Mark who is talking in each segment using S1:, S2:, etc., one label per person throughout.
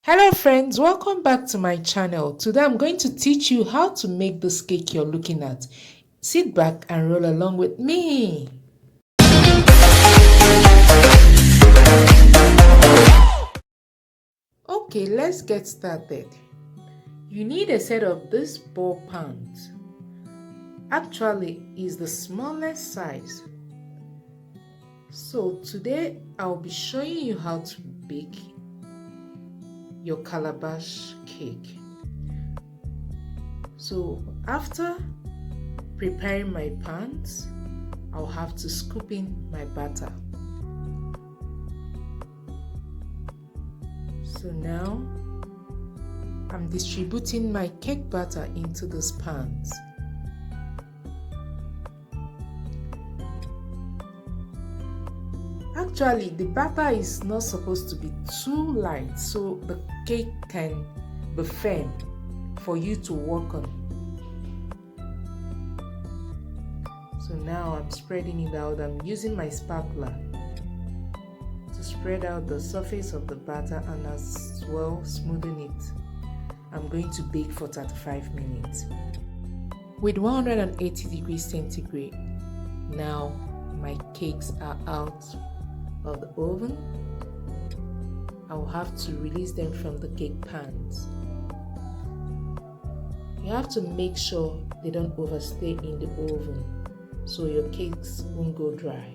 S1: Hello friends, welcome back to my channel. Today I'm going to teach you how to make this cake you're looking at. Sit back and roll along with me. Okay, let's get started. You need a set of these ball pans. Actually, it's the smallest size. So today I'll be showing you how to bake your calabash cake. So after preparing my pans, I'll have to scoop in my batter. So now I'm distributing my cake batter into these pans. Actually, the batter is not supposed to be too light so the cake can be firm for you to work on. So now I'm spreading it out. I'm using my spatula to spread out the surface of the batter and as well smoothen it. I'm going to bake for 35 minutes with 180 degrees centigrade. Now my cakes are out of the oven. I'll have to release them from the cake pans. You have to make sure they don't overstay in the oven so your cakes won't go dry.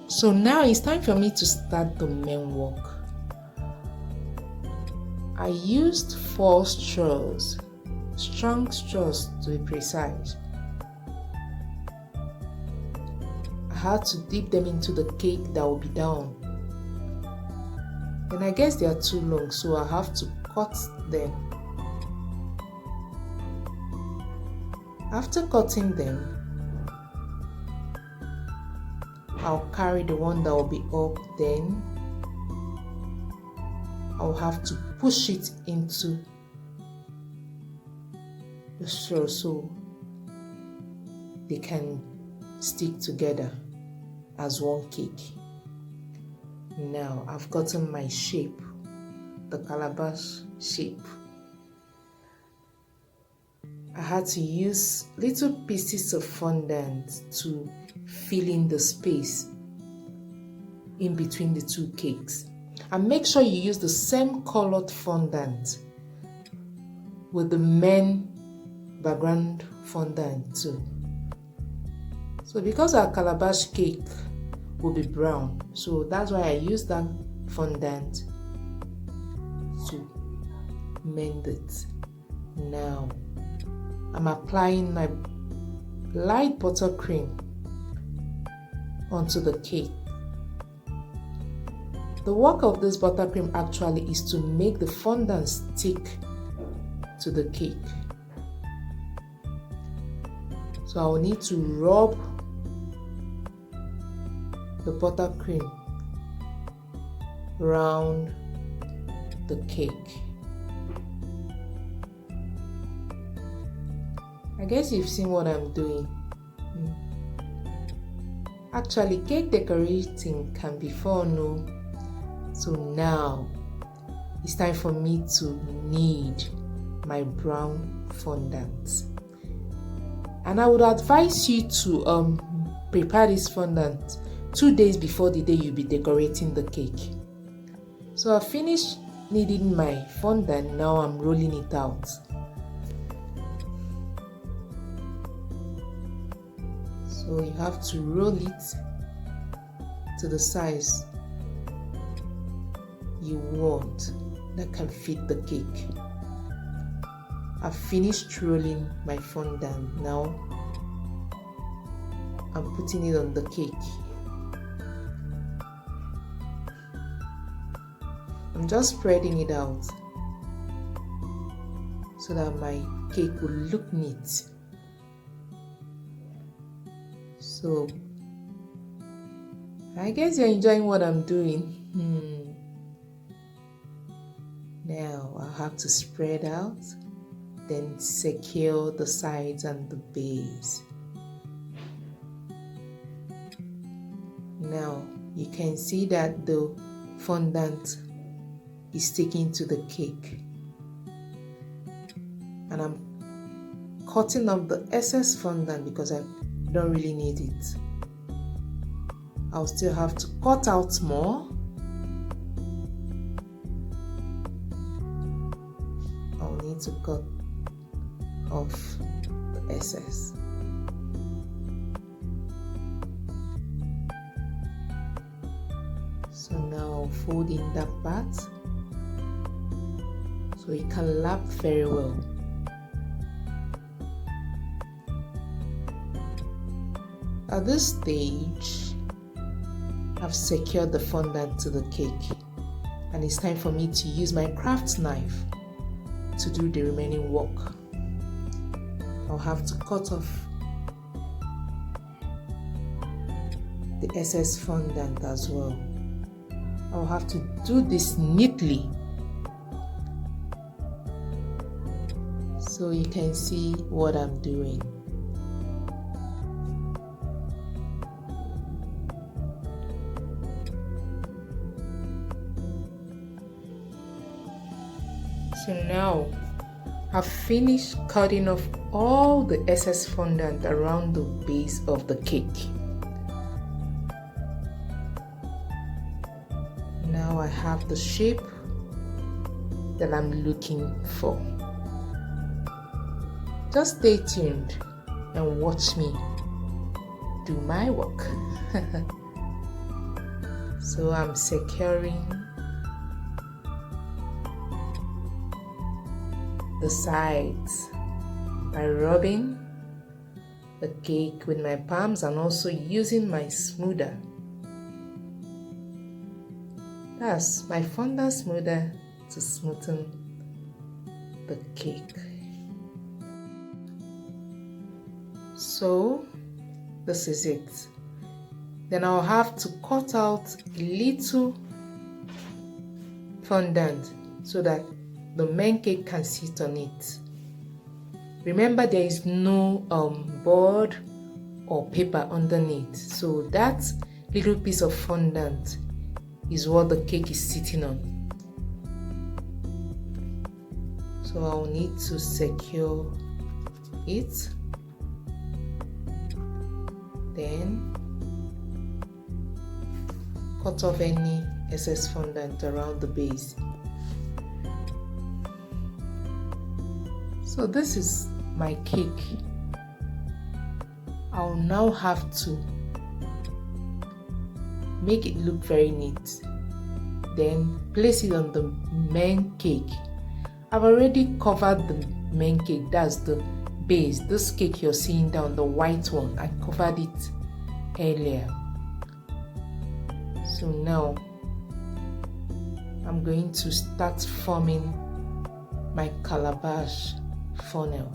S1: So now it's time for me to start the main work. I used 4 straws, strong straws to be precise. I had to dip them into the cake that will be down. Then I guess they are too long, so I have to cut them. After cutting them, I'll carry the one that will be up, then I'll have to push it into the straw so they can stick together as one cake. Now I've gotten my shape, the calabash shape. I had to use little pieces of fondant to fill in the space in between the two cakes. And make sure you use the same colored fondant with the main background fondant too. So because our calabash cake will be brown, so that's why I use that fondant to mend it. Now I'm applying my light buttercream onto the cake. The work of this buttercream actually is to make the fondant stick to the cake. So I'll need to rub the buttercream around the cake. I guess you've seen what I'm doing. Actually, cake decorating can be fun, no? So now it's time for me to knead my brown fondant. And I would advise you to prepare this fondant 2 days before the day you'll be decorating the cake. So I finished kneading my fondant, now I'm rolling it out. So you have to roll it to the size you want that can fit the cake. I've finished rolling my fondant. Now I'm putting it on the cake. I'm just spreading it out so that my cake will look neat. So I guess you're enjoying what I'm doing. Now I'll have to spread out, then secure the sides and the base. Now you can see that the fondant is sticking to the cake. And I'm cutting off the excess fondant because I don't really need it. I'll still have to cut out more. I'll need to cut off the excess. So now I'll fold in that part so it can lap very well. At this stage, I've secured the fondant to the cake, and it's time for me to use my craft knife to do the remaining work. I'll have to cut off the excess fondant as well. I'll have to do this neatly so you can see what I'm doing. So now I've finished cutting off all the excess fondant around the base of the cake. Now I have the shape that I'm looking for. Just stay tuned and watch me do my work. So I'm securing the sides by rubbing the cake with my palms and also using my smoother. That's my fondant smoother to smoothen the cake. So this is it. Then I'll have to cut out a little fondant so that the main cake can sit on it. Remember, there is no board or paper underneath, so that little piece of fondant is what the cake is sitting on. So I'll need to secure it, then cut off any excess fondant around the base. So this is my cake. I'll now have to make it look very neat. Then place it on the main cake. I've already covered the main cake, that's the base. This cake you're seeing down, the white one, I covered it earlier. So now I'm going to start forming my calabash funnel.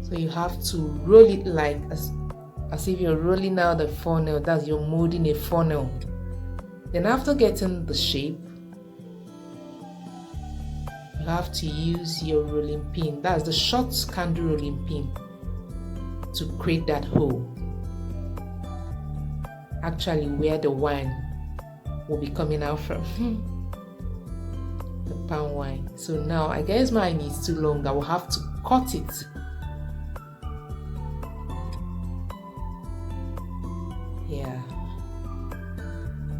S1: So you have to roll it like as if you're rolling out a funnel, that's you're molding a funnel. Then after getting the shape, you have to use your rolling pin, that's the short candle rolling pin, to create that hole. Actually where the wine will be coming out from. The palm wine. So now I guess mine is too long. I will have to cut it. Yeah,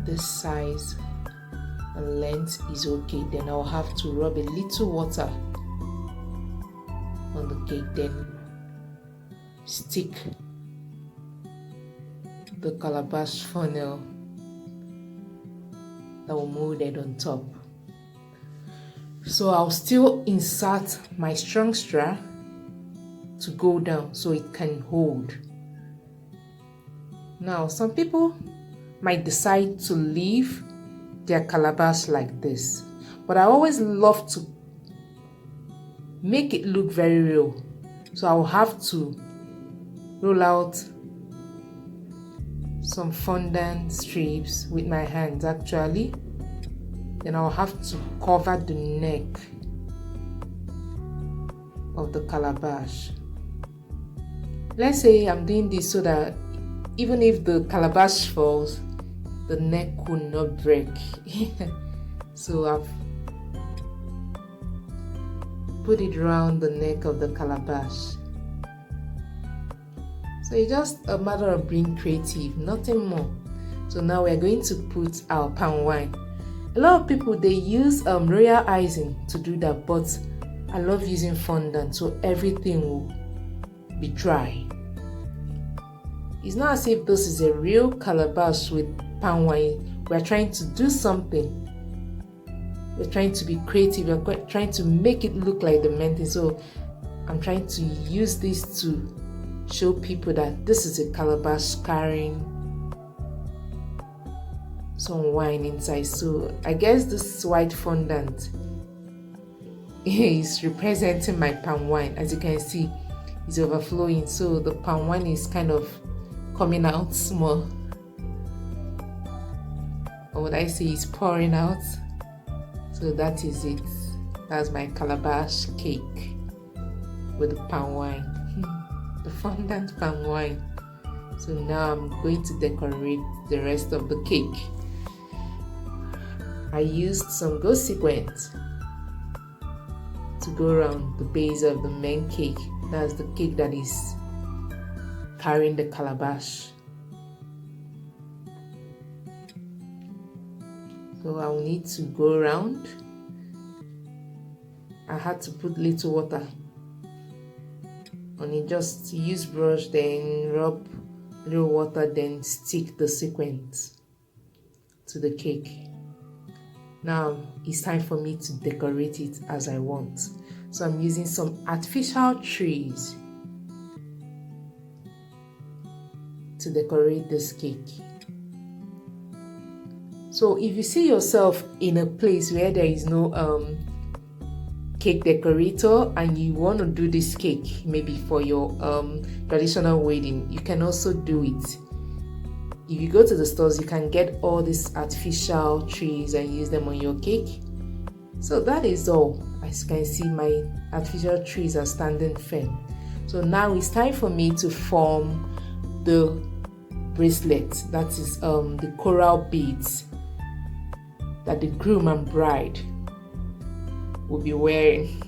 S1: this size and length is okay. Then I'll have to rub a little water on the cake, then stick the calabash funnel that will molded on top. So I'll still insert my strong straw to go down so it can hold. Now some people might decide to leave their calabash like this, but I always love to make it look very real. So I'll have to roll out some fondant strips with my hands actually. Then I'll have to cover the neck of the calabash. Let's say I'm doing this so that even if the calabash falls, the neck will not break. So I've put it around the neck of the calabash. So it's just a matter of being creative, nothing more. So now we're going to put our palm wine. A lot of people, they use royal icing to do that, but I love using fondant, so everything will be dry. It's not as if this is a real calabash with palm wine. We're trying to do something. We're trying to be creative. We're trying to make it look like the main thing. So I'm trying to use this to show people that this is a calabash carrying some wine inside. So I guess this white fondant is representing my palm wine. As you can see, it's overflowing. So the palm wine is kind of coming out small. Or would I say it's pouring out? So that is it. That's my calabash cake with the palm wine. The fondant palm wine. So now I'm going to decorate the rest of the cake. I used some gold sequins to go around the base of the main cake. That's the cake that is carrying the calabash. So I will need to go around. I had to put little water on it, just use brush, then rub little water, then stick the sequins to the cake. Now it's time for me to decorate it as I want. So I'm using some artificial trees to decorate this cake. So if you see yourself in a place where there is no cake decorator and you want to do this cake maybe for your traditional wedding, you can also do it. If you go to the stores, you can get all these artificial trees and use them on your cake. So that is all. As you can see, my artificial trees are standing firm. So now it's time for me to form the bracelet. That is the coral beads that the groom and bride will be wearing.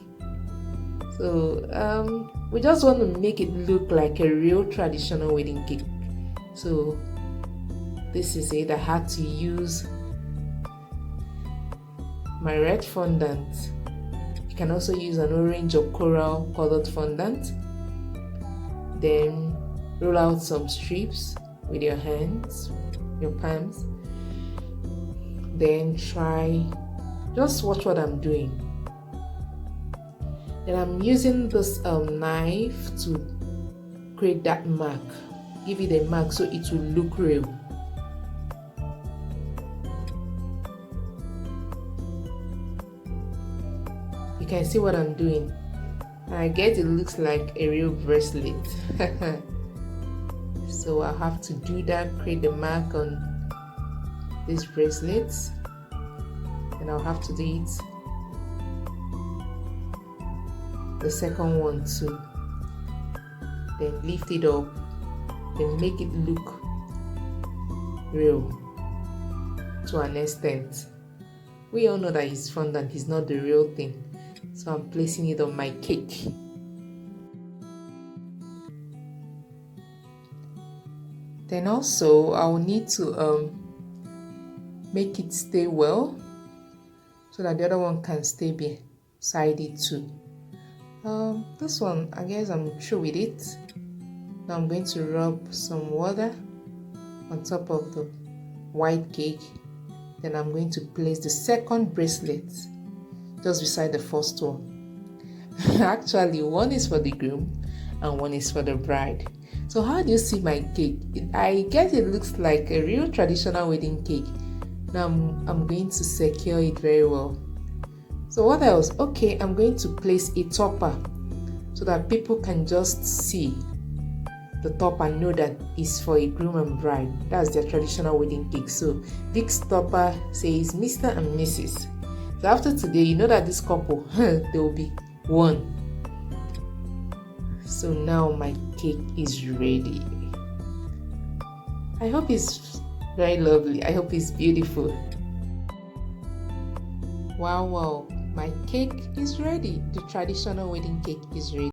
S1: So we just want to make it look like a real traditional wedding cake. So this is it. I had to use my red fondant. You can also use an orange or coral colored fondant. Then roll out some strips with your hands, your palms. Then just watch what I'm doing. Then I'm using this knife to create that mark. Give it a mark so it will look real. You can see what I'm doing. I guess it looks like a real bracelet. So I'll have to do that, create the mark on these bracelets, and I'll have to do it the second one too. Then lift it up, then make it look real to an extent. We all know that it's fondant, it's not the real thing. So I'm placing it on my cake. Then also I will need to make it stay well so that the other one can stay beside it too. This one, I guess I'm through with it. Now I'm going to rub some water on top of the white cake. Then I'm going to place the second bracelet just beside the first one. Actually, one is for the groom and one is for the bride. So how do you see my cake? I guess it looks like a real traditional wedding cake. Now I'm going to secure it very well. So what else? Okay, I'm going to place a topper so that people can just see the top and know that it's for a groom and bride. That's their traditional wedding cake. So this topper says Mr. and Mrs. So after today, you know that this couple, they will be one. So now my cake is ready. I hope it's Very lovely. I hope it's beautiful. Wow, wow. My cake is ready. The traditional wedding cake is ready.